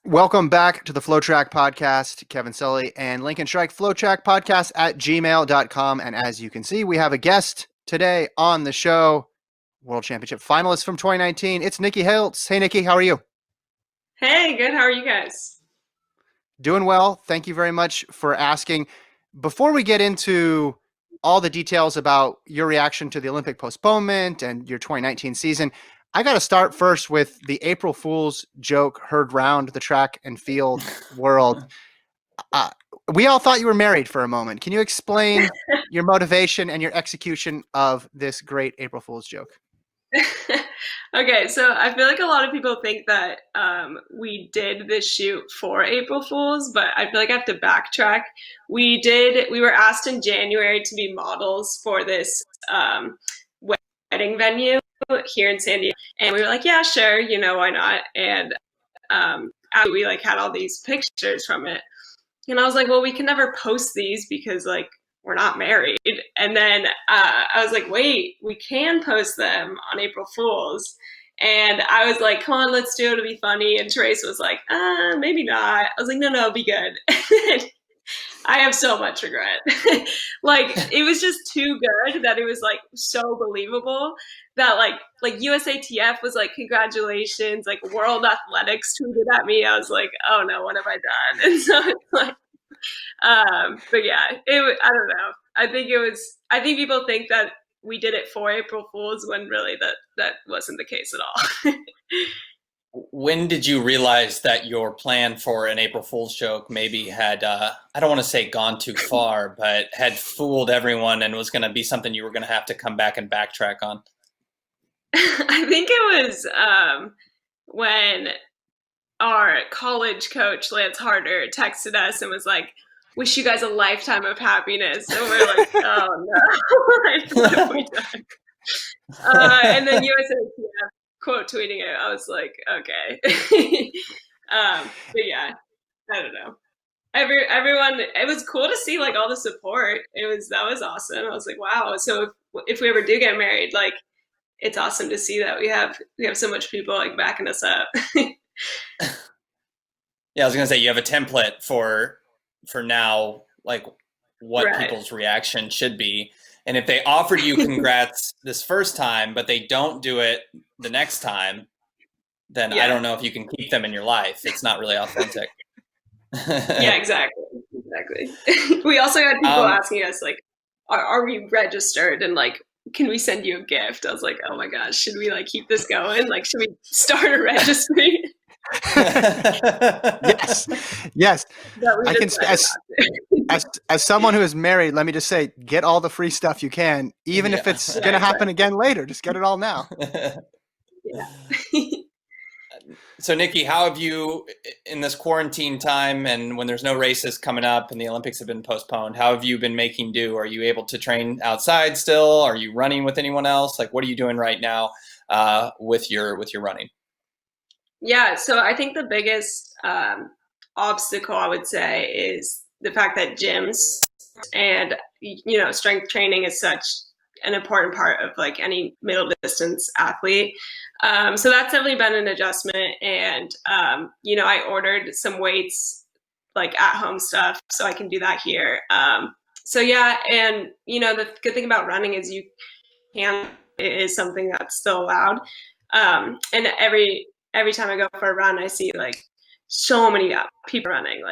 Welcome back to the FloTrack podcast. Kevin Sully and Lincoln Shrike, FloTrack podcast at gmail.com. And as you can see, we have a guest today on the show, World Championship finalist from 2019. It's Nikki Hiltz. Hey, Nikki, how are you? Hey, good. How are you guys? Doing well. Thank you very much for asking. Before we get into all the details about your reaction to the Olympic postponement and your 2019 season, I got to start first with the April Fool's joke heard round the track and field world. We all thought you were married for a moment. Can you explain your motivation and your execution of this great April Fool's joke? Okay, so I feel like a lot of people think that we did this shoot for April Fools, but I feel like I have to backtrack. We were asked in January to be models for this wedding venue here in San Diego, and we were like, yeah, sure, why not? And after we had all these pictures from it, and I was like, well, we can never post these because we're not married. And then I was like, wait, we can post them on April Fools. And I was like, come on, let's do it. It'll be funny. And Trace was like, maybe not. I was like, no, it'll be good. I have so much regret. It was just too good that it was so believable that USATF was like, congratulations. World Athletics tweeted at me. I was like, oh no, what have I done? And so it's but yeah, I don't know. I think people think that we did it for April Fools when really that wasn't the case at all. When did you realize that your plan for an April Fool's joke maybe had, I don't want to say gone too far, but had fooled everyone and was going to be something you were going to have to come back and backtrack on? I think it was when our college coach, Lance Harder, texted us and was like, wish you guys a lifetime of happiness. And we're like, oh no, what have we done? And then USATF quote tweeting it. I was like, okay. But yeah, I don't know. Everyone, it was cool to see all the support. That was awesome. I was like, wow. So if we ever do get married, it's awesome to see that we have so much people backing us up. Yeah, I was gonna say you have a template for now, what Right. people's reaction should be. And if they offered you congrats this first time, but they don't do it the next time, then Yeah. I don't know if you can keep them in your life. It's not really authentic. Yeah, exactly. We also had people asking us are we registered and can we send you a gift? I was like, oh my gosh, should we keep this going? Should we start a registry? Yes. I can, as someone who is married, let me just say, get all the free stuff you can, even if it's going to happen again later. Just get it all now. Yeah. So, Nikki, how have you, in this quarantine time and when there's no races coming up and the Olympics have been postponed, how have you been making do? Are you able to train outside still? Are you running with anyone else? What are you doing right now with your running? Yeah, so I think the biggest obstacle, I would say, is the fact that gyms and strength training is such an important part of any middle distance athlete. So that's definitely been an adjustment. And I ordered some weights at home stuff so I can do that here. So yeah, and the good thing about running is it is something that's still allowed. And every time I go for a run, I see so many people running,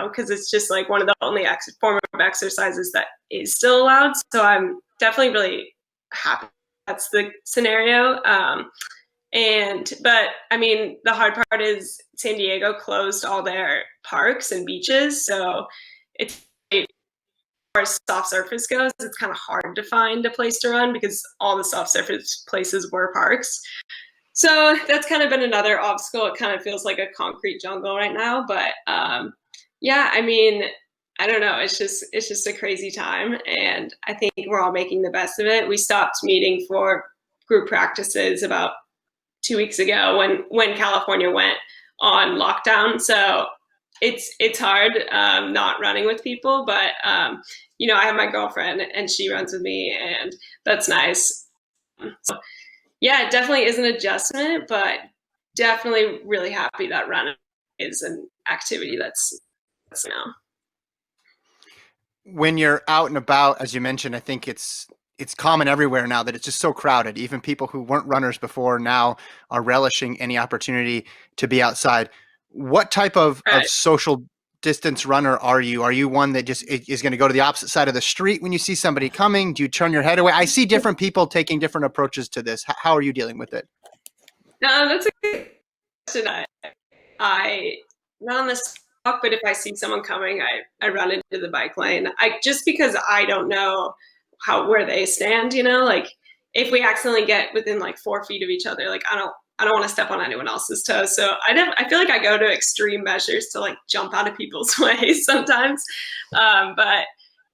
because it's just one of the only form of exercises that is still allowed. So I'm definitely really happy that's the scenario. But I mean, the hard part is San Diego closed all their parks and beaches. So it's, as far as soft surface goes, it's kind of hard to find a place to run because all the soft surface places were parks. So that's kind of been another obstacle. It kind of feels like a concrete jungle right now, but yeah, I mean, I don't know. It's just a crazy time, and I think we're all making the best of it. We stopped meeting for group practices about 2 weeks ago when California went on lockdown. So it's hard not running with people, but I have my girlfriend and she runs with me, and that's nice. So yeah, it definitely is an adjustment, but definitely really happy that running is an activity that's now. When you're out and about, as you mentioned, I think it's common everywhere now that it's just so crowded. Even people who weren't runners before now are relishing any opportunity to be outside. What type of Right. social distance runner are you? Are you one that just is going to go to the opposite side of the street when you see somebody coming? Do you turn your head away? I see different people taking different approaches to this. How are you dealing with it? No, that's a good question. I not on the spot, but if I see someone coming, I run into the bike lane. Just because I don't know where they stand, like if we accidentally get within like 4 feet of each other, like I don't want to step on anyone else's toes. So I feel like I go to extreme measures to like jump out of people's ways sometimes. But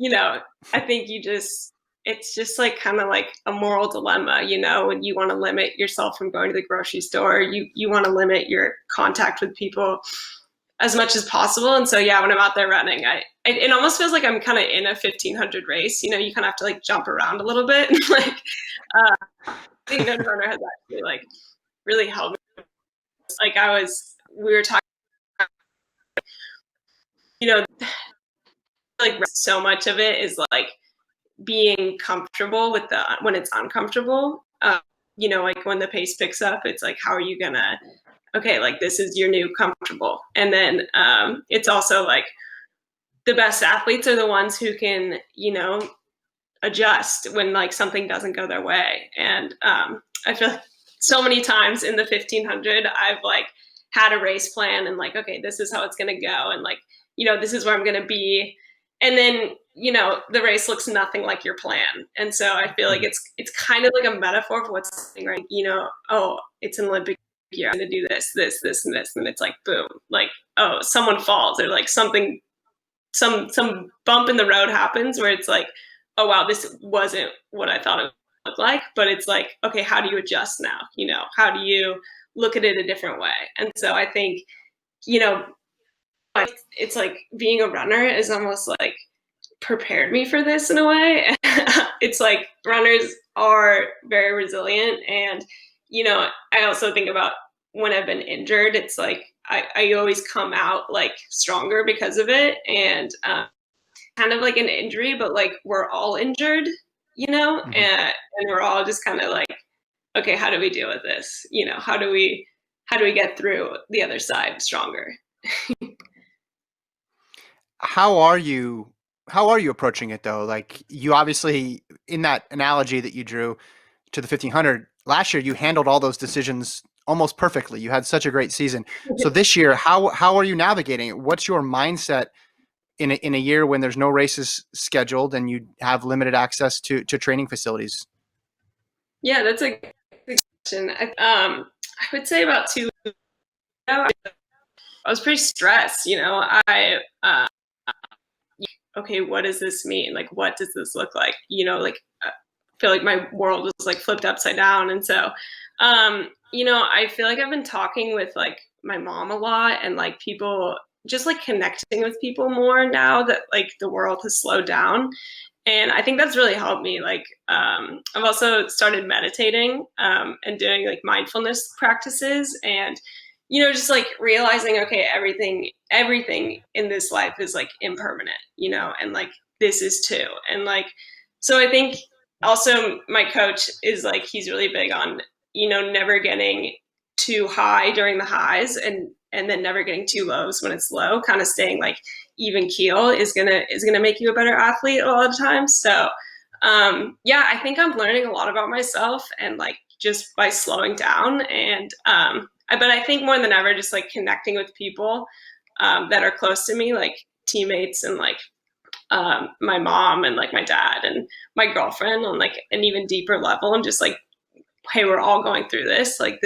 I think it's just like kind of like a moral dilemma, when you want to limit yourself from going to the grocery store, you want to limit your contact with people as much as possible. And so, yeah, when I'm out there running, it almost feels like I'm kind of in a 1500 race, you kind of have to like jump around a little bit. Like, I think no runner has actually like really helped me. Like we were talking, like so much of it is like being comfortable with when it's uncomfortable. Like when the pace picks up, it's like, how are you gonna, okay, like this is your new comfortable. And then it's also like the best athletes are the ones who can, adjust when like something doesn't go their way. And I feel like so many times in the 1500, I've like had a race plan and like, okay, this is how it's going to go. And like, this is where I'm going to be. And then, the race looks nothing like your plan. And so I feel like it's kind of like a metaphor for what's happening, right? Oh, it's an Olympic year. I'm going to do this, this, this, and this. And it's like, boom, like, oh, someone falls or like something, some bump in the road happens where it's like, oh, wow, this wasn't what I thought it would look like. But it's like, okay, how do you adjust now? How do you look at it a different way? And so I think, it's like being a runner is almost like prepared me for this in a way. It's like runners are very resilient. And, I also think about when I've been injured, it's like I always come out like stronger because of it. And kind of like an injury, but like we're all injured, mm-hmm. and we're all just kind of like, okay, how do we deal with this? How do we get through the other side stronger? How are you approaching it though? Like you obviously, in that analogy that you drew to the 1500 last year, you handled all those decisions almost perfectly. You had such a great season. So this year, how are you navigating it? What's your mindset in a year when there's no races scheduled and you have limited access to training facilities? Yeah, that's a good question. I would say about 2 years ago, I was pretty stressed. Okay, what does this mean? Like, what does this look like? Like, I feel like my world was like flipped upside down. And so, I feel like I've been talking with like my mom a lot and like people, just like connecting with people more now that like the world has slowed down. And I think that's really helped me. Like, I've also started meditating and doing like mindfulness practices and, just like realizing, okay, everything in this life is like impermanent, and like this is too. And like, so I think also my coach is like, he's really big on, never getting too high during the highs and then never getting too lows when it's low, kind of staying like even keel is gonna make you a better athlete a lot of times. So I think I'm learning a lot about myself and like just by slowing down. And but I think more than ever, just like connecting with people that are close to me, like teammates and like my mom and like my dad and my girlfriend on like an even deeper level. And just like, hey, we're all going through this. Like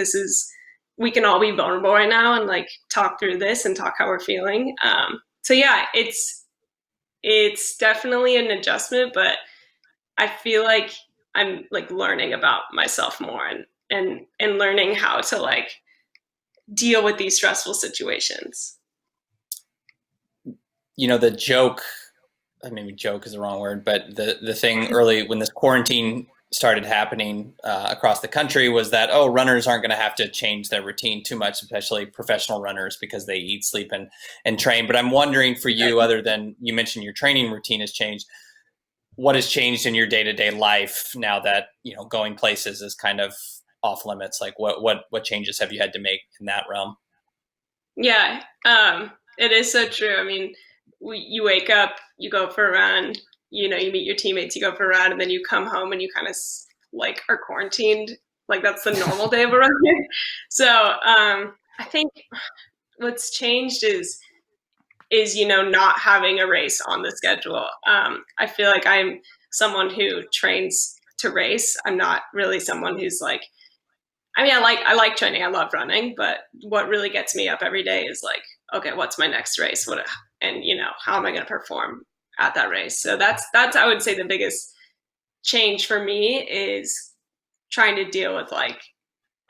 we can all be vulnerable right now and like talk through this and talk how we're feeling. So yeah, it's definitely an adjustment, but I feel like I'm like learning about myself more and learning how to like deal with these stressful situations. The joke, I mean, joke is the wrong word, but the thing early when this quarantine started happening across the country was that, runners aren't going to have to change their routine too much, especially professional runners, because they eat, sleep, and train. But I'm wondering for you, other than you mentioned your training routine has changed, what has changed in your day-to-day life now that, going places is kind of off limits? Like what changes have you had to make in that realm? Yeah, it is so true. I mean, you wake up, you go for a run, you meet your teammates, you go for a run, and then you come home and you kind of like are quarantined. Like that's the normal day of a run. So I think what's changed is not having a race on the schedule. I feel like I'm someone who trains to race. I'm not really someone who's like, I mean, I like training. I love running, but what really gets me up every day is like, okay, what's my next race? And how am I going to perform at that race? So that's I would say the biggest change for me is trying to deal with like,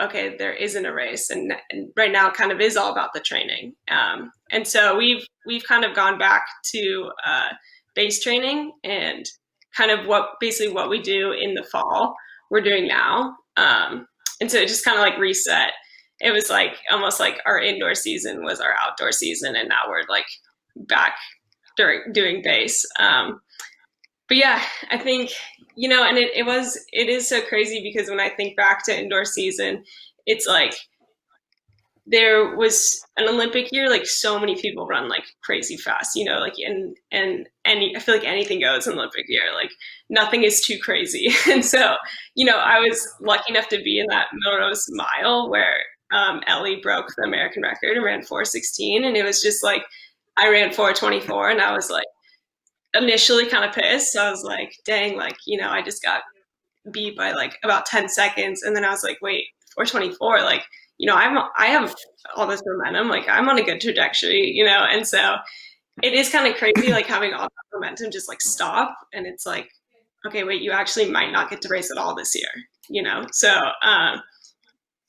okay, there isn't a race, and right now it kind of is all about the training. And so we've kind of gone back to base training and kind of what we do in the fall we're doing now. And so it just kind of like reset. It was like almost like our indoor season was our outdoor season, and now we're like back doing base. But yeah, I think, and it is so crazy because when I think back to indoor season, it's like there was an Olympic year, like so many people run like crazy fast, like and I feel like anything goes in Olympic year, like nothing is too crazy. And so, I was lucky enough to be in that Melrose Mile where Ellie broke the American record and ran 4:16, and it was just like I ran 4:24, and I was like initially kind of pissed. So I was like, dang, like I just got beat by like about 10 seconds, and then I was like, wait, 4:24, like I have all this momentum, like I'm on a good trajectory, and so it is kind of crazy, like having all that momentum just like stop, and it's like, okay, wait, you actually might not get to race at all this year, so I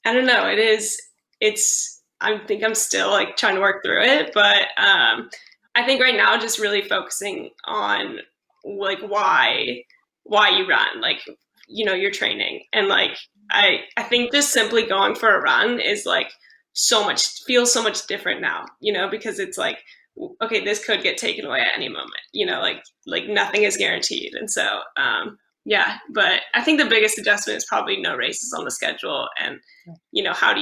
don't know, I think I'm still like trying to work through it, but I think right now just really focusing on like why you run, like your training, and like I think just simply going for a run is like feels so much different now, because it's like, okay, this could get taken away at any moment, like nothing is guaranteed. And so, yeah, but I think the biggest adjustment is probably no races on the schedule. And, how do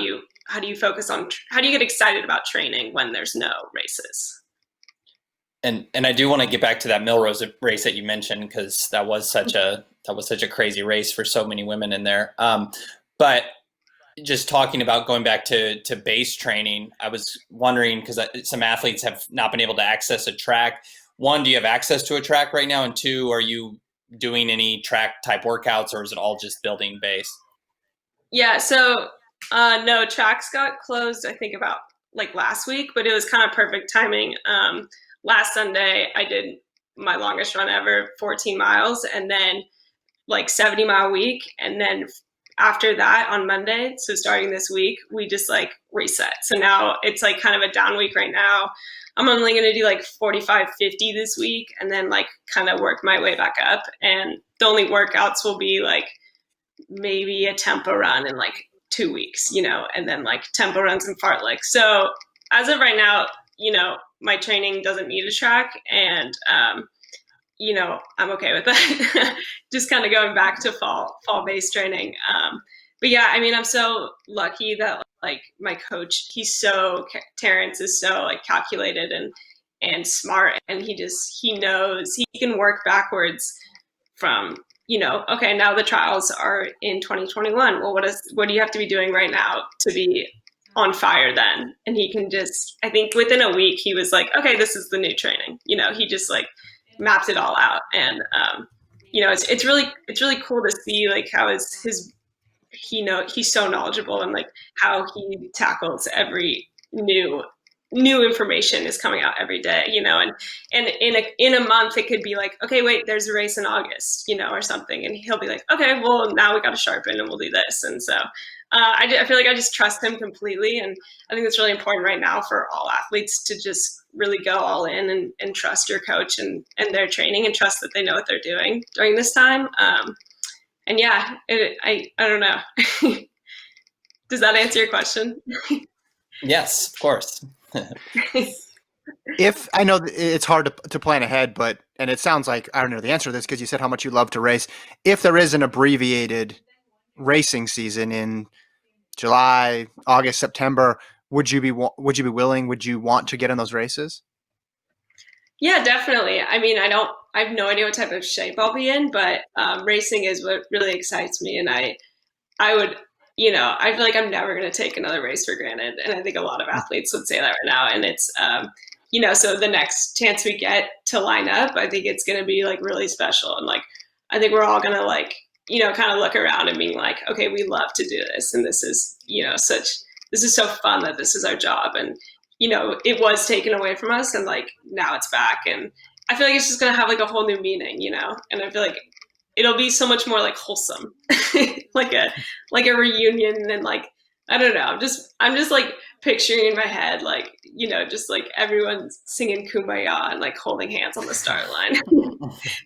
you focus on, how do you get excited about training when there's no races? And I do want to get back to that Melrose race that you mentioned, because that was such a crazy race for so many women in there. But just talking about going back to base training, I was wondering, because some athletes have not been able to access a track. One, do you have access to a track right now? And two, are you doing any track type workouts, or is it all just building base? Yeah, so no, tracks got closed, I think about like last week, but it was kind of perfect timing. Last Sunday, I did my longest run ever, 14 miles, and then like 70-mile week. And then after that on Monday, so starting this week, we just like reset. So now it's like kind of a down week right now. I'm only going to do like 45, 50 this week, and then like kind of work my way back up. And the only workouts will be like maybe a tempo run in like 2 weeks, and then like tempo runs and fartlek. So as of right now, my training doesn't need a track, and I'm okay with that. Just kind of going back to fall base training. But yeah, I mean, I'm so lucky that like my coach, Terrence is so like calculated and smart, and he knows he can work backwards from, okay, now the trials are in 2021. Well, what do you have to be doing right now to be on fire then? And he can just, I think within a week he was like, okay, this is the new training. He just like mapped it all out. And it's really cool to see like how he's so knowledgeable, and like how he tackles every new information is coming out every day, and in a month it could be like, okay, wait, there's a race in August, or something, and he'll be like, okay, well now we got to sharpen and we'll do this. And so I feel like I just trust him completely, and I think it's really important right now for all athletes to just really go all in and trust your coach and their training, and trust that they know what they're doing during this time. yeah, I don't know. Does that answer your question? Yes, of course. If I know it's hard to plan ahead, and it sounds like I don't know the answer to this because you said how much you love to race. If there is an abbreviated racing season in July, August, September, would you be willing? Would you want to get in those races? Yeah, definitely. I mean, I have no idea what type of shape I'll be in, but racing is what really excites me. And I would, I feel like I'm never going to take another race for granted. And I think a lot of athletes would say that right now. And it's, so the next chance we get to line up, I think it's going to be like really special. And like, I think we're all going to like, kind of look around and being like, okay, we love to do this. And this is, this is so fun that this is our job. And, it was taken away from us and like now it's back. And I feel like it's just going to have like a whole new meaning, and I feel like it'll be so much more like wholesome, like a reunion. And like, I don't know, I'm just like picturing in my head, like, just like everyone singing Kumbaya and like holding hands on the start line.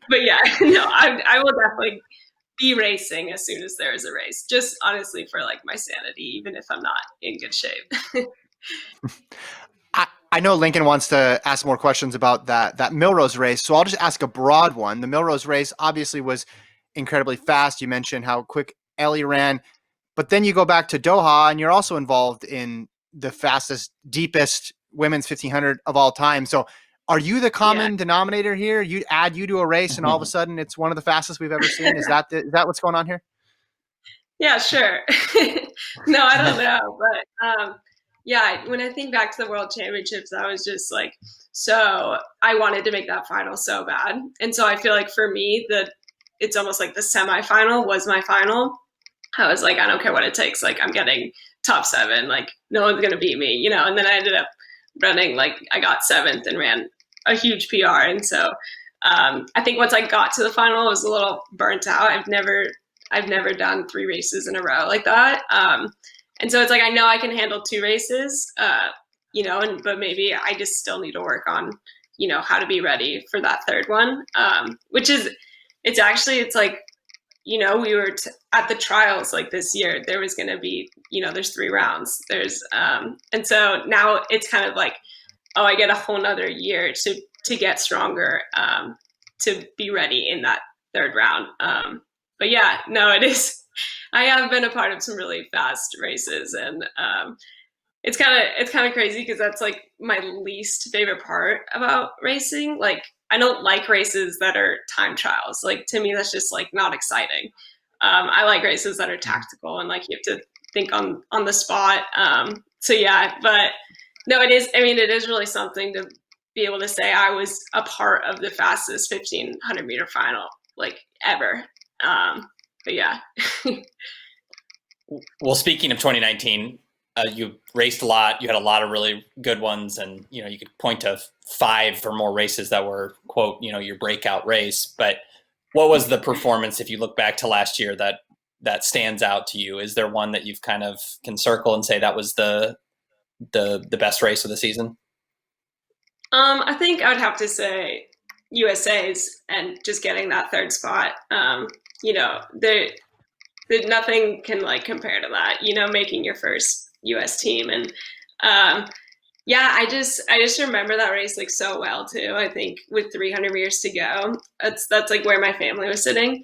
But yeah, no, I will definitely be racing as soon as there is a race, just honestly for like my sanity, even if I'm not in good shape. I know Lincoln wants to ask more questions about that Milrose race, so I'll just ask a broad one. The Milrose race obviously was incredibly fast. You mentioned how quick Ellie ran, but then you go back to Doha, and you're also involved in the fastest, deepest women's 1500 of all time. So, are you the common denominator here? You add you to a race, and all of a sudden, it's one of the fastest we've ever seen. Is that what's going on here? Yeah, sure. No, I don't know, but. Yeah, when I think back to the World Championships, I was just like, so I wanted to make that final so bad. And so I feel like for me, it's almost like the semifinal was my final. I was like, I don't care what it takes. Like, I'm getting top 7. Like, no one's going to beat me, And then I ended up running, like, I got 7th and ran a huge PR. And so I think once I got to the final, I was a little burnt out. I've never done 3 races in a row like that. And so it's like, I know I can handle 2 races, but maybe I just still need to work on, how to be ready for that third one, which is, it's like, we were at the trials like this year, there was going to be, there's 3 rounds. And so now it's kind of like, oh, I get a whole nother year to get stronger, to be ready in that third round. But yeah, no, it is. I have been a part of some really fast races, and it's kind of crazy because that's like my least favorite part about racing. Like, I don't like races that are time trials. Like, to me, that's just like not exciting. I like races that are tactical and like you have to think on the spot. So yeah, but no, it is. I mean, it is really something to be able to say I was a part of the fastest 1500 meter final like ever. But yeah. Well, speaking of 2019, you raced a lot. You had a lot of really good ones, and you could point to 5 or more races that were, quote, your breakout race. But what was the performance, if you look back to last year, that stands out to you? Is there one that you've kind of can circle and say that was the best race of the season? I think I would have to say USA's and just getting that 3rd spot. Nothing can like compare to that, making your first US team. And yeah, I just remember that race like so well too. I think with 300 meters to go, that's like where my family was sitting.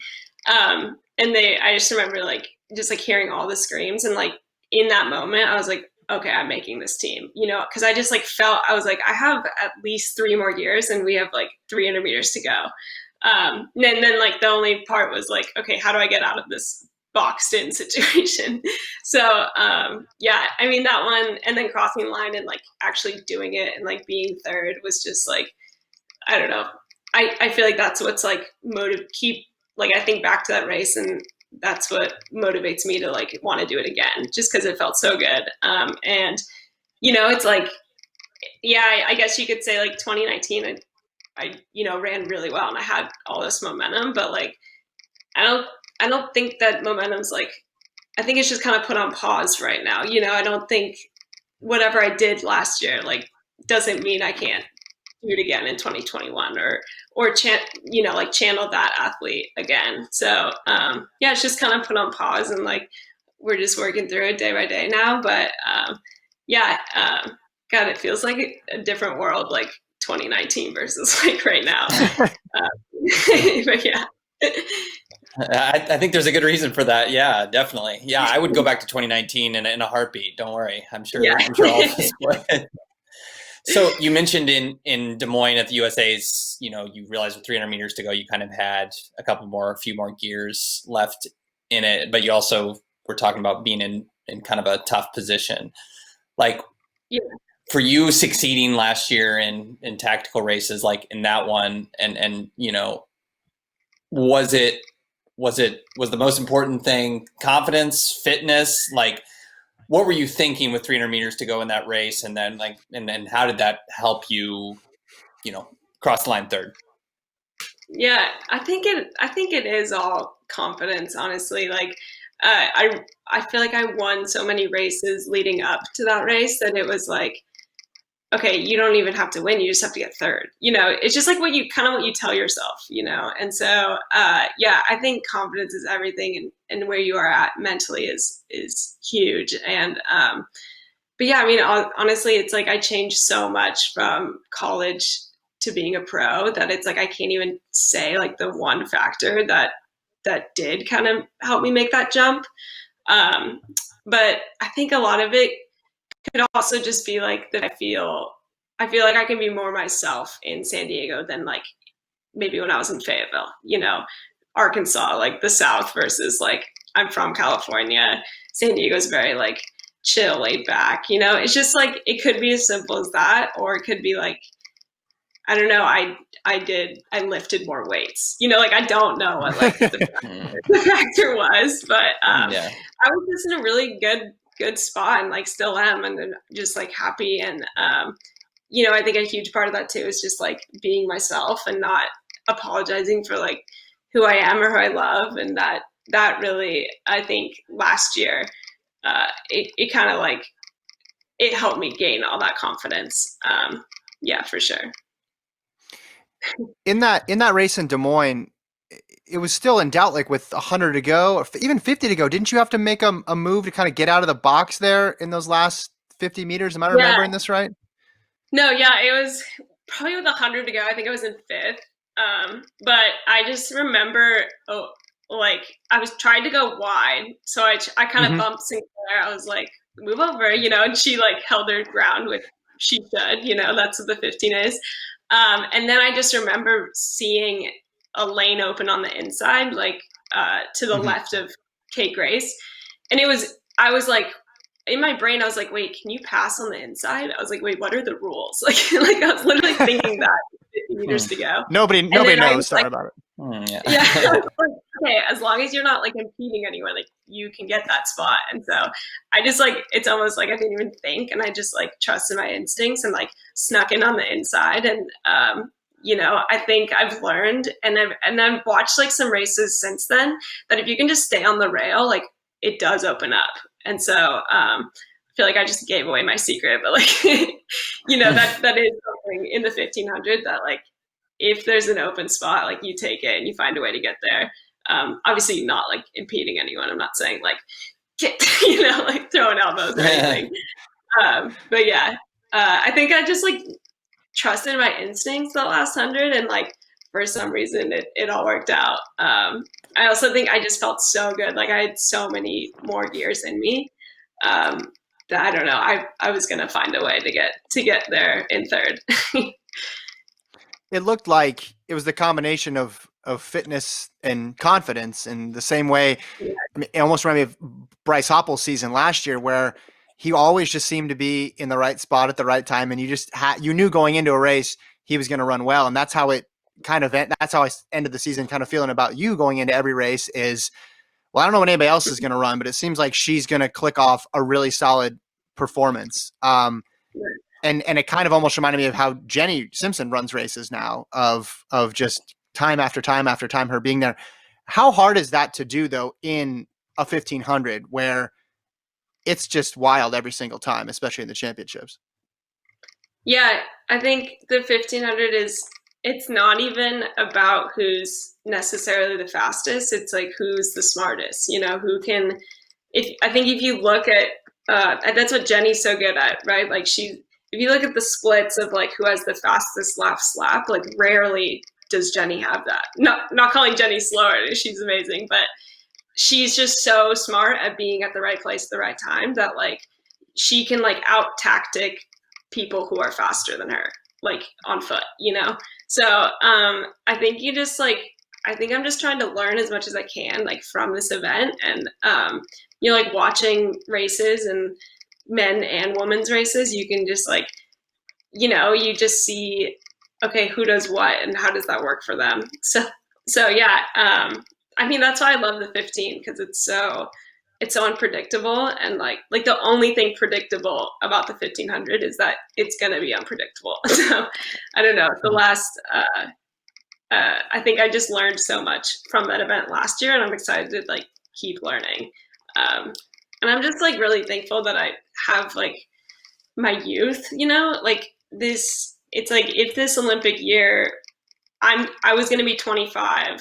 And I just remember like just like hearing all the screams, and like in that moment I was like, okay, I'm making this team, because I just like felt, I was like, I have at least 3 more years and we have like 300 meters to go. And then like the only part was like, okay, how do I get out of this boxed in situation? So yeah, I mean that one, and then crossing the line and like actually doing it and like being 3rd was just like, I don't know. I feel like that's what's like I think back to that race, and that's what motivates me to like want to do it again, just because it felt so good. And it's like, yeah, I guess you could say like 2019 I ran really well and I had all this momentum, but like I don't think that momentum's like, I think it's just kind of put on pause right now. I don't think whatever I did last year like doesn't mean I can't do it again in 2021 or like channel that athlete again. So yeah, it's just kind of put on pause, and like we're just working through it day by day now. But yeah, God, it feels like a different world, like 2019 versus like right now. But yeah. I think there's a good reason for that. Yeah, definitely. Yeah, I would go back to 2019 in a heartbeat. Don't worry. I'm sure all of us would. So you mentioned in Des Moines at the USA's, you realized with 300 meters to go, you kind of had a few more gears left in it, but you also were talking about being in kind of a tough position. Like, for you succeeding last year in tactical races, like in that one, and was the most important thing confidence, fitness? Like, what were you thinking with 300 meters to go in that race, and then how did that help you cross the line third? Yeah, I think it is all confidence, honestly. Like I feel like I won so many races leading up to that race that it was like, okay, you don't even have to win, you just have to get third. It's just like what you tell yourself, And so yeah, I think confidence is everything, and where you are at mentally is huge. And but yeah, I mean, honestly, it's like I changed so much from college to being a pro that it's like I can't even say like the one factor that did kind of help me make that jump. But I think a lot of it could also just be like that I feel like I can be more myself in San Diego than like maybe when I was in Fayetteville, Arkansas, like the South versus like I'm from California. San Diego's very like chill, laid back, It's just like it could be as simple as that, or it could be like, I don't know, I lifted more weights. Like I don't know what like the factor was, but I was just in a really good spot, and like still am, and just like happy. And I think a huge part of that too is just like being myself and not apologizing for like who I am or who I love. And that really, I think last year it kind of like it helped me gain all that confidence. Yeah, for sure. In that race in Des Moines, it was still in doubt, like with 100 to go, or even 50 to go. Didn't you have to make a move to kind of get out of the box there in those last 50 meters? Am I remembering this right? No, yeah, it was probably with 100 to go. I think I was in fifth. But I just remember, like I was trying to go wide, so I kind of bumped Sinclair. I was like, move over, and she like held her ground, which she should, that's what the 15 is. And then I just remember seeing a lane open on the inside, like to the left of Kate Grace. And I was like, in my brain, I was like, wait, can you pass on the inside? I was like, wait, what are the rules? Like I was literally thinking that 50 meters to go. Nobody knows. Sorry about it. Yeah. Okay, as long as you're not like impeding anyone, like you can get that spot. And so I just like, it's almost like I didn't even think, and I just like trusted my instincts and like snuck in on the inside. And I think I've learned, and I've watched like some races since then, that if you can just stay on the rail, like it does open up. And so I feel like I just gave away my secret, but like that is something in the 1500 that like if there's an open spot, like you take it and you find a way to get there. Obviously not like impeding anyone. I'm not saying like like throwing elbows or anything. But yeah, I think I just like trusted my instincts the last 100, and like for some reason it all worked out. I also think I just felt so good. Like I had so many more gears in me that I don't know. I was gonna find a way to get there in third. It looked like it was the combination of fitness and confidence in the same way. Yeah. I mean, it almost reminded me of Bryce Hoppel's season last year, where he always just seemed to be in the right spot at the right time. And you just you knew going into a race, he was going to run well. And that's how it that's how I ended the season kind of feeling about you going into every race is, well, I don't know what anybody else is going to run, but it seems like she's going to click off a really solid performance. And it kind of almost reminded me of how Jenny Simpson runs races now, of just time after time after time, her being there. How hard is that to do though in a 1500 where it's just wild every single time, especially in the championships? Yeah, I think the 1500 it's not even about who's necessarily the fastest. It's like who's the smartest, who can, if I think if you look at, and that's what Jenny's so good at, right? Like if you look at the splits of like who has the fastest left slap, like rarely does Jenny have that. Not calling Jenny slower, she's amazing, but she's just so smart at being at the right place at the right time that like she can like out tactic people who are faster than her, like on foot. So I think you just like I think I'm just trying to learn as much as I can like from this event and like watching races and men and women's races, you can just like you just see okay who does what and how does that work for them. So yeah, I mean that's why I love the 15 because it's so unpredictable and like the only thing predictable about the 1500 is that it's going to be unpredictable. So I don't know, the last I think I just learned so much from that event last year and I'm excited to like keep learning. And I'm just like really thankful that I have like my youth, like this, it's like if this Olympic year I was going to be 25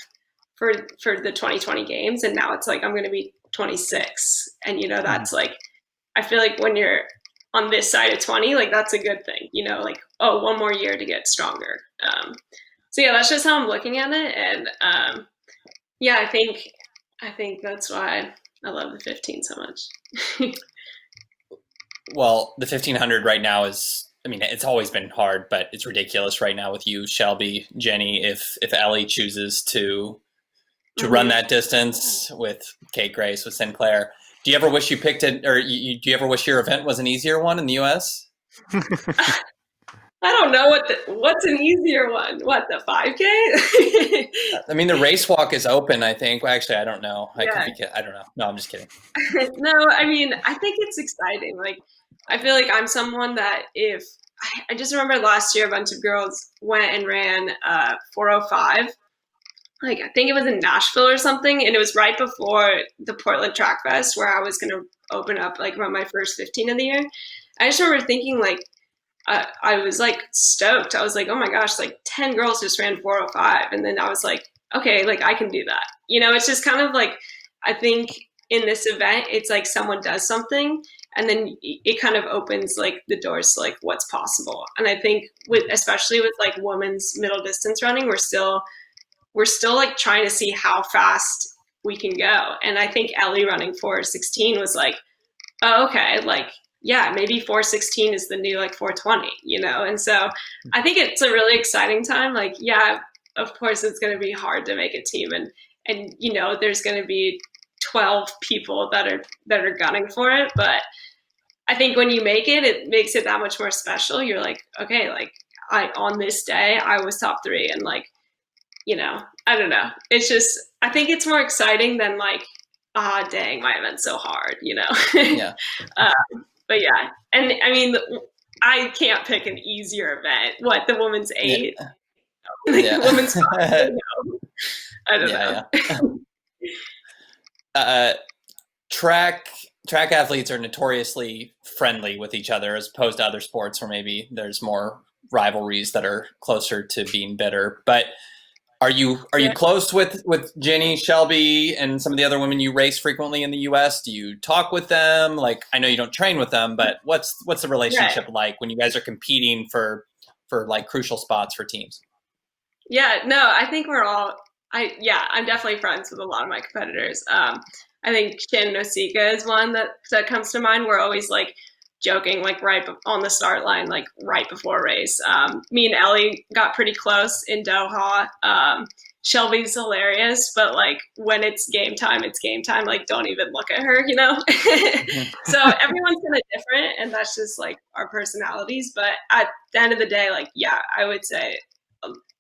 for the 2020 games and now it's like I'm going to be 26 and that's like I feel like when you're on this side of 20 like that's a good thing, like oh one more year to get stronger. So yeah, that's just how I'm looking at it and yeah, I think that's why I love the 15 so much. Well, the 1500 right now is, I mean, it's always been hard, but it's ridiculous right now with you, Shelby, Jenny. If Ellie chooses to run that distance with Kate Grace, with Sinclair, do you ever wish you picked it, or do you ever wish your event was an easier one in the U.S.? I don't know what's an easier one. What, the 5K? I mean, the race walk is open, I think. Well, actually, I don't know. I don't know. No, I'm just kidding. No, I mean, I think it's exciting. Like, I feel like I'm someone that if I just remember last year a bunch of girls went and ran 405. Like, I think it was in Nashville or something, and it was right before the Portland Track Fest where I was going to open up, like, run my first 15 of the year. I just remember thinking, like, I was like stoked. I was like, oh my gosh, like 10 girls just ran 405. And then I was like, okay, like I can do that. It's just kind of like, I think in this event, it's like someone does something and then it kind of opens like the doors to like what's possible. And I think especially with like women's middle distance running, we're still like trying to see how fast we can go. And I think Ellie running 416 was like, oh, okay, like, yeah, maybe 416 is the new like 420, And so I think it's a really exciting time. Like, yeah, of course it's going to be hard to make a team and there's going to be 12 people that are gunning for it. But I think when you make it, it makes it that much more special. You're like, okay, like on this day I was top 3 and like, I don't know. It's just, I think it's more exciting than like, dang, my event's so hard, Yeah. But yeah, and I mean, I can't pick an easier event. What, the women's 8? Yeah. Like Yeah. the women's 5? I don't know. Yeah. Track athletes are notoriously friendly with each other as opposed to other sports where maybe there's more rivalries that are closer to being bitter. But are you close with Jenny, Shelby, and some of the other women you race frequently in the U.S.? Do you talk with them? Like, I know you don't train with them, but what's the relationship like when you guys are competing for like crucial spots for teams? Yeah, no, I think I'm definitely friends with a lot of my competitors. I think Shin Nosika is one that comes to mind. We're always like joking, like right on the start line, like right before a race. Me and Ellie got pretty close in Doha. Shelby's hilarious, but like when it's game time, like don't even look at her, So everyone's kind of different and that's just like our personalities. But at the end of the day, like, yeah, I would say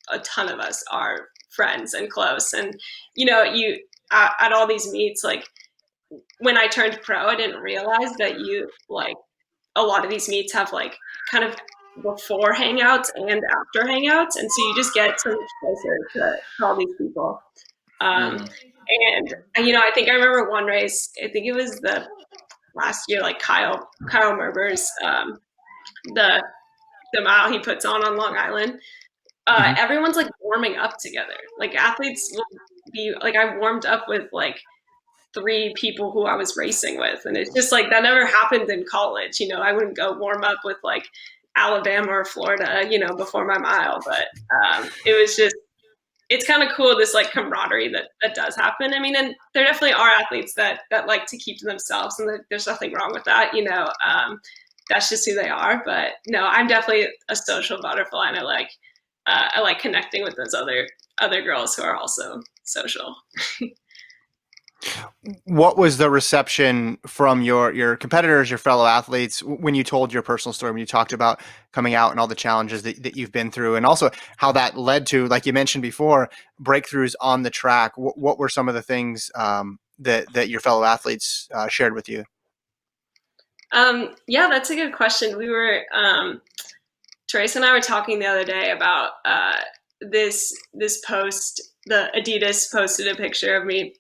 a ton of us are friends and close. And, you at all these meets, like when I turned pro, I didn't realize that a lot of these meets have like kind of before hangouts and after hangouts, and so you just get so much closer to all these people. And I think I remember one race. I think it was the last year, like Kyle Merber's the the mile he puts on Long Island, everyone's like warming up together. Like athletes will be like, I warmed up with like 3 people who I was racing with, and it's just like that never happened in college. I wouldn't go warm up with like Alabama or Florida, before my mile, but it was just, it's kind of cool, this like camaraderie that does happen. I mean, and there definitely are athletes that like to keep to themselves, and there's nothing wrong with that. That's just who they are. But no, I'm definitely a social butterfly, and I like connecting with those other girls who are also social. What was the reception from your competitors, your fellow athletes, when you told your personal story, when you talked about coming out and all the challenges that you've been through, and also how that led to, like you mentioned before, breakthroughs on the track? What were some of the things that your fellow athletes shared with you? Yeah, that's a good question. We were, Trace and I were talking the other day about this post. The Adidas posted a picture of me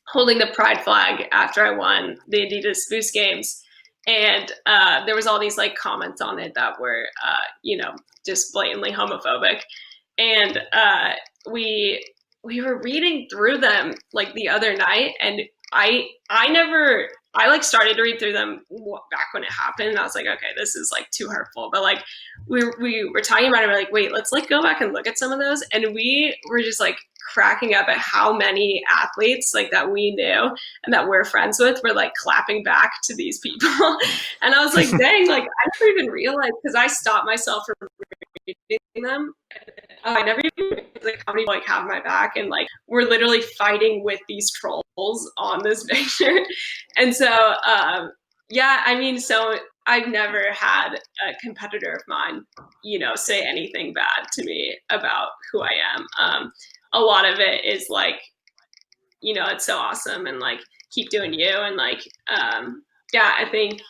holding the pride flag after I won the Adidas Boost Games. And there was all these like comments on it that were, just blatantly homophobic. And we were reading through them like the other night, and I like started to read through them back when it happened, and I was like, okay, this is like too hurtful. But like we were talking about it, we're like, wait, let's like go back and look at some of those, and we were just like cracking up at how many athletes like that we knew and that we're friends with were like clapping back to these people. And I was like, dang, like I never even realized, because I stopped myself from reading them. I never even like how many like have my back, and like we're literally fighting with these trolls on this picture. And so yeah, I mean, so I've never had a competitor of mine, say anything bad to me about who I am. A lot of it is like, it's so awesome, and like keep doing you, and like yeah, I think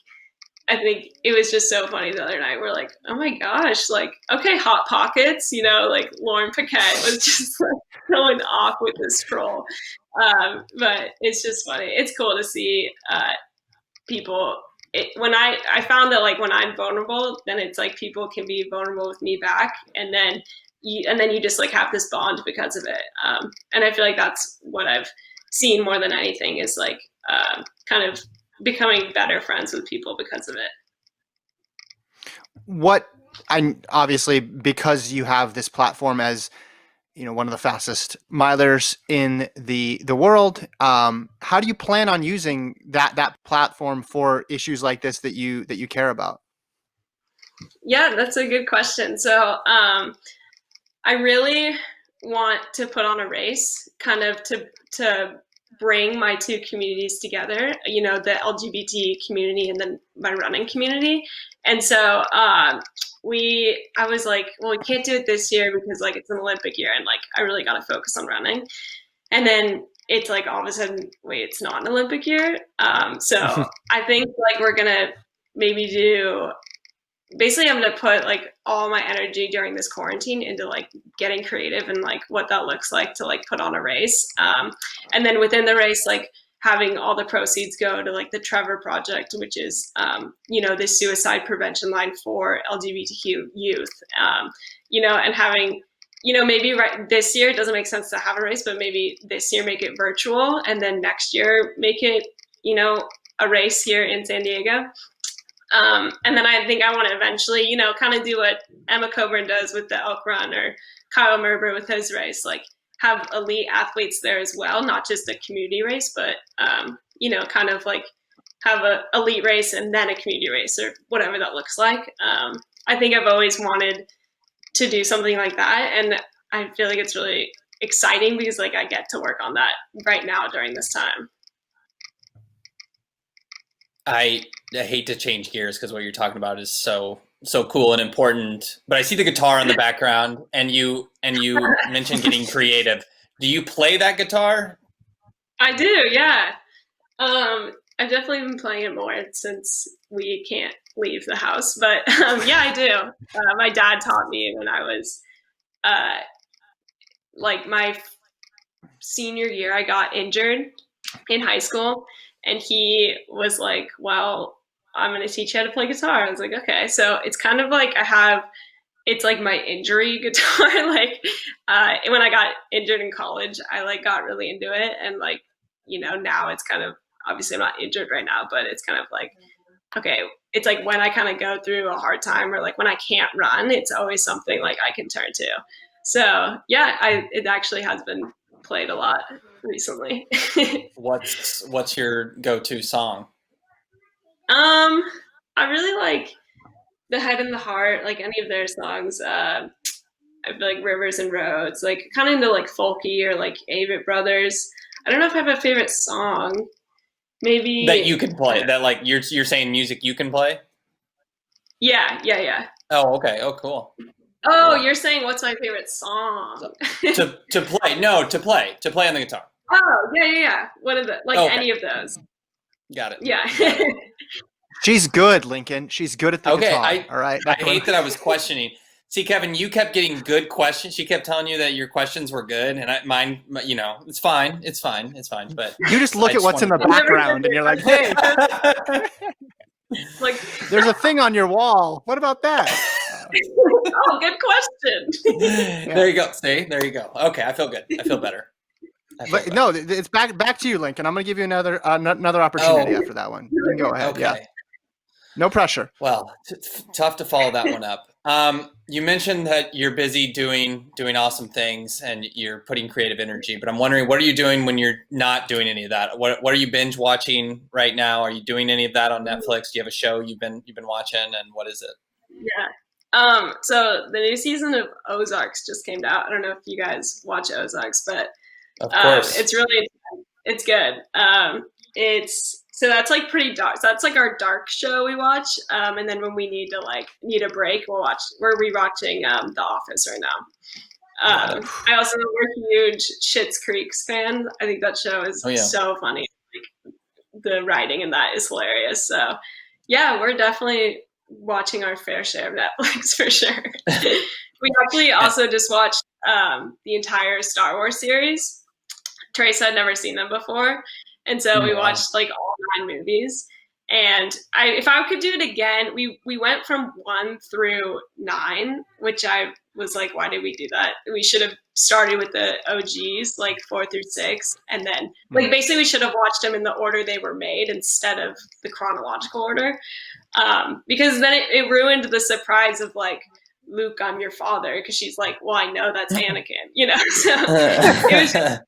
it was just so funny the other night. We're like, oh my gosh, like, okay, Hot Pockets, like Lauren Paquette was just like going off with this troll. But it's just funny. It's cool to see people. When I found that like when I'm vulnerable, then it's like people can be vulnerable with me back, and then you just like have this bond because of it. And I feel like that's what I've seen more than anything, is like kind of becoming better friends with people because of it. Obviously, because you have this platform as one of the fastest milers in the world, how do you plan on using that platform for issues like this that you care about? Yeah, that's a good question. So I really want to put on a race, kind of to bring my 2 communities together, the LGBT community and then my running community. And so I was like, well, we can't do it this year because like it's an Olympic year, and like I really got to focus on running. And then it's like all of a sudden, wait, it's not an Olympic year. So I think like we're gonna maybe do, basically I'm going to put like all my energy during this quarantine into like getting creative and like what that looks like to like put on a race. And then within the race, like having all the proceeds go to like the Trevor Project, which is, the suicide prevention line for LGBTQ youth, and having, maybe right this year, it doesn't make sense to have a race, but maybe this year make it virtual, and then next year make it, a race here in San Diego. And then I think I want to eventually, kind of do what Emma Coburn does with the Elk Run, or Kyle Merber with his race, like have elite athletes there as well, not just a community race, but, kind of like have a elite race and then a community race, or whatever that looks like. I think I've always wanted to do something like that, and I feel like it's really exciting because like I get to work on that right now during this time. I hate to change gears because what you're talking about is so cool and important, but I see the guitar in the background, and you mentioned getting creative. Do you play that guitar? I do, yeah. I've definitely been playing it more since we can't leave the house, but yeah, I do. My dad taught me when I was like my senior year. I got injured in high school, and he was like, well, I'm going to teach you how to play guitar. I was like, okay. So it's kind of like I have it's like my injury guitar. Like when I got injured in college, I like got really into it, and like now it's kind of, obviously I'm not injured right now, but it's kind of like, okay, it's like when I kind of go through a hard time or like when I can't run, it's always something like I can turn to. So yeah, it actually has been played a lot recently. What's your go-to song? I really like The Head and the Heart, like any of their songs. I feel like Rivers and Roads, like kind of into like folky or like Avett Brothers. I don't know if I have a favorite song. Maybe That you can play. That like you're saying music you can play? Yeah. Oh, okay. Oh, cool. Oh, you're saying what's my favorite song? to play. No, to play on the guitar. Oh, yeah. What are the any of those? Got it. Yeah. Got it. She's good, Lincoln. She's good at the guitar. All right. I hate that I was questioning. See, Kevin, you kept getting good questions. She kept telling you that your questions were good, and mine, it's fine. But you just look at what's in the background, and you're like, hey, like there's a thing on your wall. What about that? Oh, good question. Yeah. There you go. See, there you go. Okay, I feel good. I feel better. But no, it's back to you, Lincoln. I'm going to give you another opportunity after that one. You can go ahead. Okay. Yeah. No pressure. Well, tough to follow that one up. You mentioned that you're busy doing awesome things and you're putting creative energy, but I'm wondering, what are you doing when you're not doing any of that? What are you binge watching right now? Are you doing any of that on Netflix? Do you have a show you've been watching, and what is it? Yeah. So the new season of Ozarks just came out. I don't know if you guys watch Ozarks, but of course, it's good. So that's like pretty dark. So that's like our dark show we watch. And then when we need a break, we're rewatching The Office right now. I also, we're huge Schitt's Creek fan. I think that show is so funny. Like the writing in that is hilarious. So yeah, we're definitely watching our fair share of Netflix for sure. We actually also just watched the entire Star Wars series. Teresa had never seen them before. And so we watched like all 9 movies. And if I could do it again, we went from 1 through 9, which I was like, why did we do that? We should have started with the OGs, like 4 through 6. And then like basically we should have watched them in the order they were made instead of the chronological order. Because then it ruined the surprise of like, Luke, I'm your father. Because she's like, well, I know that's Anakin, So it was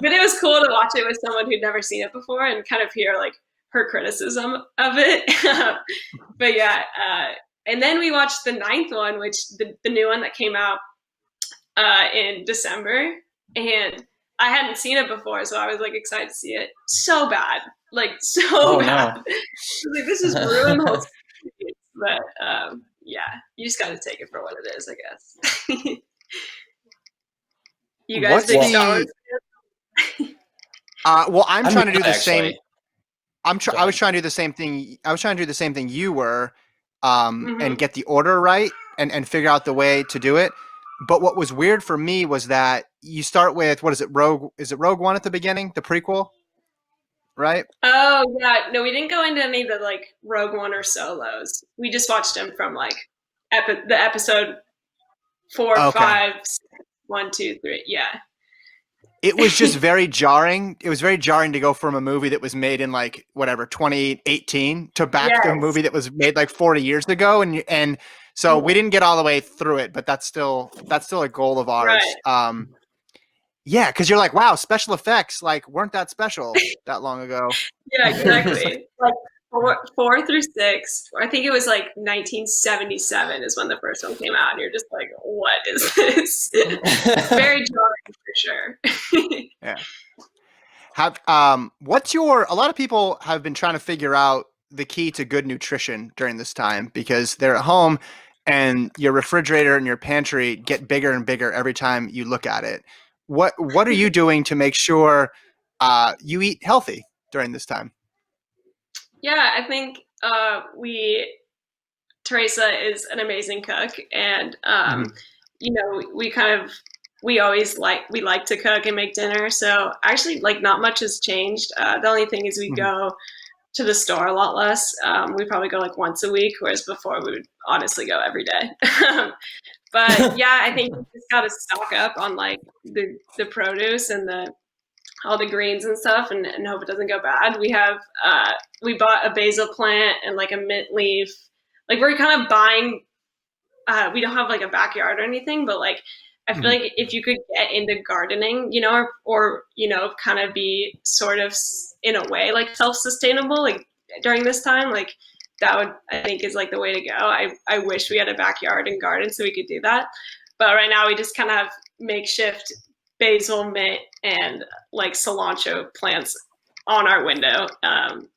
but it was cool to watch it with someone who'd never seen it before and kind of hear like her criticism of it. But yeah, and then we watched the 9th one, which the new one that came out in December, and I hadn't seen it before, so I was like excited to see it. So bad, like so bad. No. Like, this is ruined the whole series. But yeah, you just got to take it for what it is, I guess. You guys big Star Wars? Well, I'm trying to do the same. I was trying to do the same thing. I was trying to do the same thing you were, and get the order right and figure out the way to do it. But what was weird for me was that you start with, what is it, Rogue? Is it Rogue One at the beginning, the prequel? Right? Oh yeah, no, we didn't go into any of the like Rogue One or solos. We just watched them from like the episode 4, 5, 1, 2, 3. Yeah. It was just very jarring. It was very jarring to go from a movie that was made in like whatever 2018 to back to a movie that was made like 40 years ago, and so we didn't get all the way through it, but that's still a goal of ours. Right. Yeah, because you're like, wow, special effects like weren't that special that long ago. Yeah, exactly. Like 4 through 6. I think it was like 1977 is when the first one came out, and you're just like, what is this? Very jarring for sure. Yeah. A lot of people have been trying to figure out the key to good nutrition during this time because they're at home and your refrigerator and your pantry get bigger and bigger every time you look at it. What are you doing to make sure you eat healthy during this time? Yeah, I think Teresa is an amazing cook, and we always like to cook and make dinner. So actually, like, not much has changed. The only thing is we go to the store a lot less. We probably go like once a week, whereas before we would honestly go every day. But yeah, I think we just got to stock up on like the produce and all the greens and stuff, and hope it doesn't go bad. We bought a basil plant and like a mint leaf. Like we're kind of buying. We don't have like a backyard or anything, but like I feel like if you could get into gardening, or kind of be sort of in a way like self-sustainable, like during this time, like that would, I think, is like the way to go. I wish we had a backyard and garden so we could do that, but right now we just kind of have makeshift basil, mint, and like cilantro plants on our window.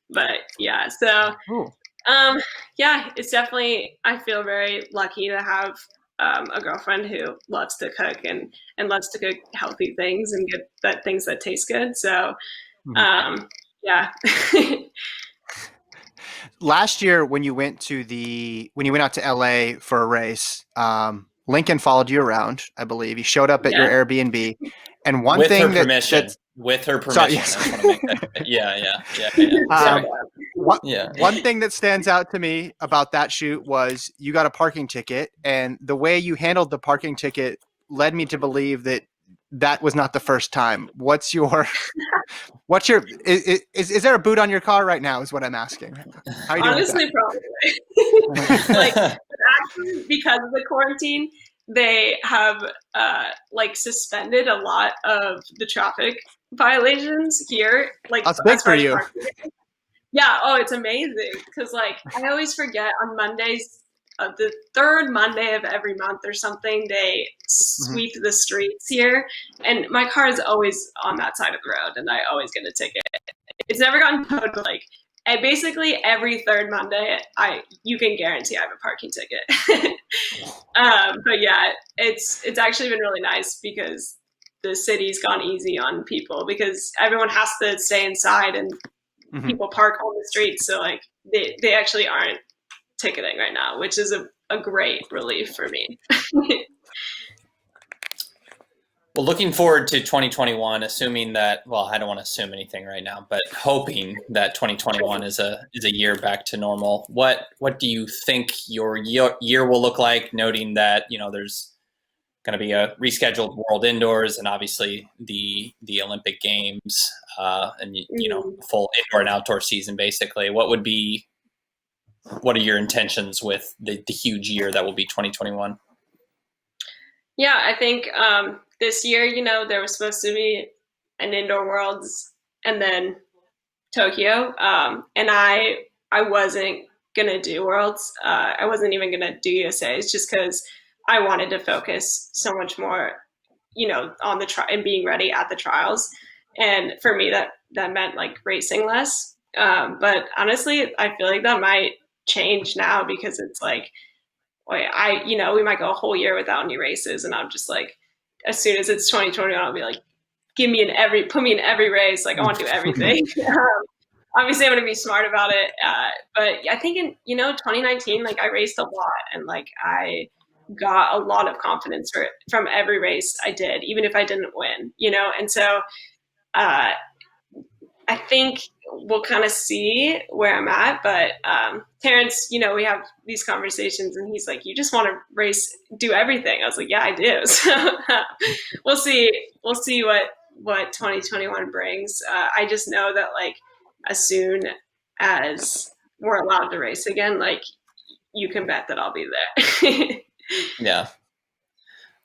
But yeah, so yeah, it's definitely, I feel very lucky to have a girlfriend who loves to cook and loves to cook healthy things and get things that taste good. So yeah. Last year when you went out to LA for a race, Lincoln followed you around, I believe. He showed up at your Airbnb, and one with thing her permission. With her permission. Sorry, yes. One thing that stands out to me about that shoot was you got a parking ticket, and the way you handled the parking ticket led me to believe that was not the first time. Is there a boot on your car right now is what I'm asking. How are you Honestly, probably. Like actually, because of the quarantine, they have like suspended a lot of the traffic violations here. Like that's big for you. Yeah. Oh, it's amazing. Cause like I always forget on Mondays, the third Monday of every month or something, they sweep the streets here. And my car is always on that side of the road and I always get a ticket. It's never gotten towed, but like basically every third Monday, you can guarantee I have a parking ticket. But yeah, it's actually been really nice because the city's gone easy on people because everyone has to stay inside and people park on the streets. So like they actually aren't ticketing right now, which is a great relief for me. Well, looking forward to 2021, assuming that, well, I don't want to assume anything right now, but hoping that 2021 is a year back to normal. What do you think your year will look like, noting that, there's going to be a rescheduled World Indoors and obviously the Olympic Games and, full indoor and outdoor season, basically. What are your intentions with the huge year that will be 2021? Yeah, I think this year, there was supposed to be an Indoor Worlds and then Tokyo. And I wasn't going to do Worlds. I wasn't even going to do USAs just because I wanted to focus so much more, on the and being ready at the trials. And for me, that meant like racing less. But honestly, I feel like that might change now because it's like, we might go a whole year without any races, and I'm just like, as soon as it's 2021, I'll be like, put me in every race. Like I want to do everything. Obviously, I'm going to be smart about it. But I think in 2019, like I raced a lot, and like I got a lot of confidence from every race I did, even if I didn't win. And so I think we'll kind of see where I'm at, but Terrence, we have these conversations and he's like, you just want to race, do everything. I was like, yeah, I do. So we'll see what 2021 brings. I just know that like, as soon as we're allowed to race again, like you can bet that I'll be there. Yeah.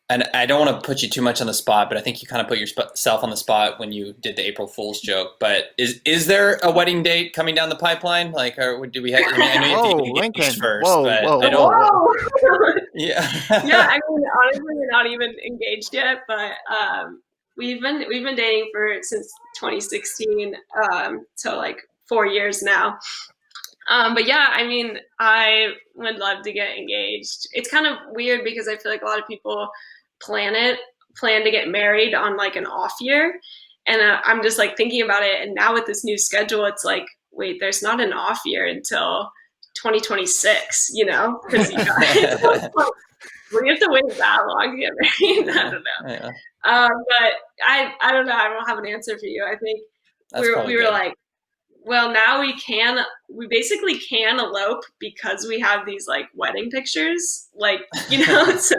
And I don't want to put you too much on the spot, but I think you kind of put yourself on the spot when you did the April Fool's joke. But is there a wedding date coming down the pipeline? Like, or do we have? I know you have to get engaged first, but I don't. Whoa. Yeah. Yeah. I mean, honestly, we're not even engaged yet, but we've been dating since 2016, so like 4 years now. But yeah, I mean, I would love to get engaged. It's kind of weird because I feel like a lot of people plan to get married on like an off year. And I'm just like thinking about it. And now with this new schedule, it's like, wait, there's not an off year until 2026, because we have to wait that long to get married. I don't know. Yeah. But I don't know. I don't have an answer for you. I think we were like, well, now we basically can elope because we have these like wedding pictures, like, you know, so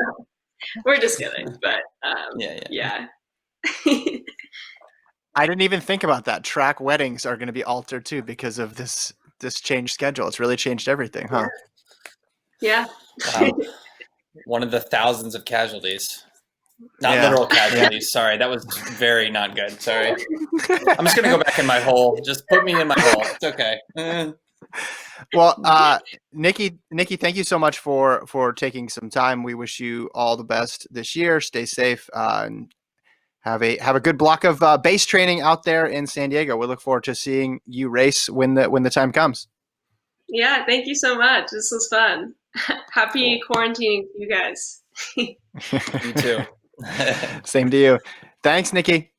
we're just kidding, but yeah. I didn't even think about that. Track weddings are going to be altered too because of this changed schedule. It's really changed everything, huh? Yeah. Wow. One of the thousands of casualties. Not Yeah. literal casualties. Sorry, that was very not good. Sorry. I'm just going to go back in my hole. Just put me in my hole. It's okay. Well, Nikki, thank you so much for taking some time. We wish you all the best this year. Stay safe, and have a good block of bass training out there in San Diego. We look forward to seeing you race when the time comes. Yeah, thank you so much. This was fun. Happy quarantining to you guys. You too. Same to you. Thanks, Nikki.